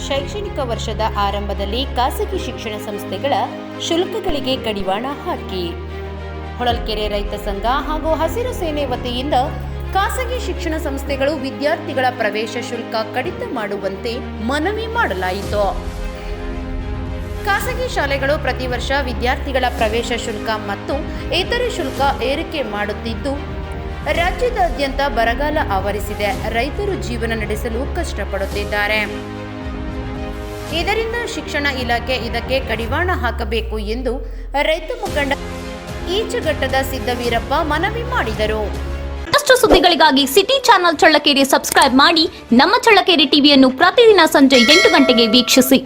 ಶೈಕ್ಷಣಿಕ ವರ್ಷದ ಆರಂಭದಲ್ಲಿ ಖಾಸಗಿ ಶಿಕ್ಷಣ ಸಂಸ್ಥೆಗಳ ಶುಲ್ಕಗಳಿಗೆ ಕಡಿವಾಣ ಹಾಕಿ. ಹೊಳಲ್ಕೆರೆ ರೈತ ಸಂಘ ಹಾಗೂ ಹಸಿರು ಸೇನೆ ವತಿಯಿಂದ ಖಾಸಗಿ ಶಿಕ್ಷಣ ಸಂಸ್ಥೆಗಳು ವಿದ್ಯಾರ್ಥಿಗಳ ಪ್ರವೇಶ ಶುಲ್ಕ ಕಡಿತ ಮಾಡುವಂತೆ ಮನವಿ ಮಾಡಲಾಯಿತು. ಖಾಸಗಿ ಶಾಲೆಗಳು ಪ್ರತಿ ವರ್ಷ ವಿದ್ಯಾರ್ಥಿಗಳ ಪ್ರವೇಶ ಶುಲ್ಕ ಮತ್ತು ಇತರೆ ಶುಲ್ಕ ಏರಿಕೆ ಮಾಡುತ್ತಿದ್ದು, ರಾಜ್ಯದಾದ್ಯಂತ ಬರಗಾಲ ಆವರಿಸಿದೆ. ರೈತರು ಜೀವನ ನಡೆಸಲು ಕಷ್ಟಪಡುತ್ತಿದ್ದಾರೆ. ಇದರಿಂದ ಶಿಕ್ಷಣ ಇಲಾಖೆ ಇದಕ್ಕೆ ಕಡಿವಾಣ ಹಾಕಬೇಕು ಎಂದು ರೈತ ಮುಖಂಡ ಈಚಘಟ್ಟದ ಸಿದ್ದವೀರಪ್ಪ ಮನವಿ ಮಾಡಿದರು. ಮತ್ತಷ್ಟು ಸುದ್ದಿಗಳಿಗಾಗಿ ಸಿಟಿ ಚಾನೆಲ್ ಚಳ್ಳಕೆರೆ ಸಬ್ಸ್ಕ್ರೈಬ್ ಮಾಡಿ. ನಮ್ಮ ಚಳ್ಳಕೆರೆ ಟಿವಿಯನ್ನು ಪ್ರತಿದಿನ ಸಂಜೆ 8 ಗಂಟೆಗೆ ವೀಕ್ಷಿಸಿ.